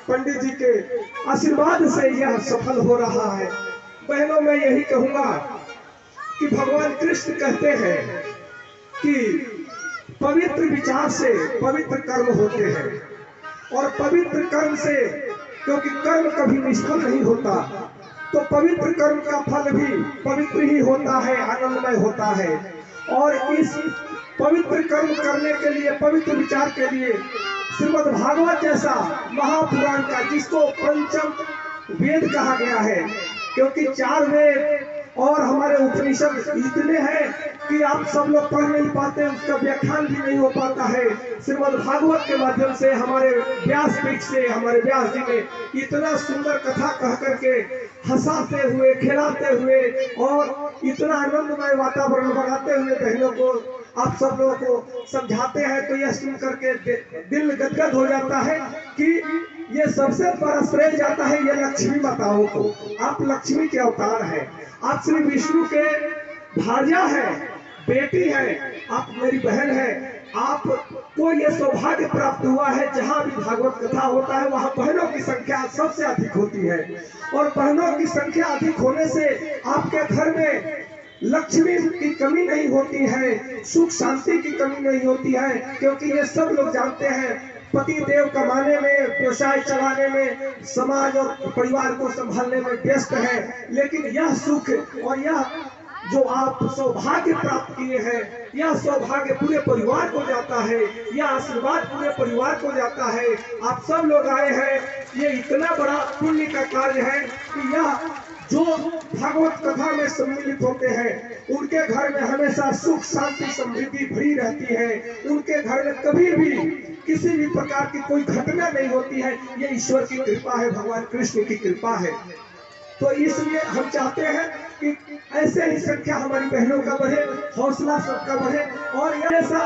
पंडित जी के आशीर्वाद से यह सफल हो रहा है। बहनों, मैं यही कहूंगा कि भगवान कृष्ण कहते हैं कि पवित्र विचार से पवित्र कर्म होते हैं, और पवित्र कर्म से, क्योंकि कर्म कभी निष्फल नहीं होता, तो पवित्र कर्म का फल भी पवित्र ही होता है, आनंदमय होता है। और इस पवित्र कर्म करने के लिए, पवित्र विचार के लिए श्रीमद् भागवत जैसा महापुराण का, जिसको पंचम वेद कहा गया है, क्योंकि 4 वेद और हमारे उपनिषद इतने हैं कि आप सब लोग पढ़ नहीं पाते, उसका व्याख्यान भी नहीं हो पाता है। श्रीमद् भागवत के माध्यम से हमारे व्यास पीठ से हमारे व्यास जी ने इतना सुंदर कथा कह करके हंसाते हुए, खिलाते हुए और इतना आनंदमय वातावरण बनाते हुए बहनों को, आप सब लोगों को समझाते हैं, तो यह सुन करके दिल गदगद हो जाता है कि ये सबसे बड़ा श्रेय जाता है ये लक्ष्मी माताओं को। आप लक्ष्मी के अवतार हैं, आप श्री विष्णु के भार्या है, बेटी है, आप मेरी बहन है। आपको ये सौभाग्य प्राप्त हुआ है, जहाँ भी भागवत कथा होता है वहाँ बहनों की संख्या सबसे अधिक होती है, और बहनों की संख्या अधिक होने से आपके घर में लक्ष्मी की कमी नहीं होती है, सुख शांति की कमी नहीं होती है, क्योंकि ये सब लोग जानते हैं पति देव कमाने में, व्यवसाय चलाने में, समाज और परिवार को संभालने में व्यस्त है, लेकिन यह सुख और यह जो आप सौभाग्य प्राप्त किए हैं, यह सौभाग्य पूरे परिवार को जाता है, यह आशीर्वाद पूरे परिवार को जाता है। आप सब लोग आए हैं, ये इतना बड़ा पुण्य का कार्य है कि यह जो भागवत कथा में सम्मिलित होते हैं उनके घर में हमेशा सुख शांति समृद्धि भरी रहती है, उनके घर में कभी भी किसी भी प्रकार की कोई घटना नहीं होती है। ये ईश्वर की कृपा है, भगवान कृष्ण की कृपा है। तो इसलिए हम चाहते हैं कि ऐसे ही संख्या हमारी बहनों का बढ़े, हौसला सबका बढ़े, और ऐसा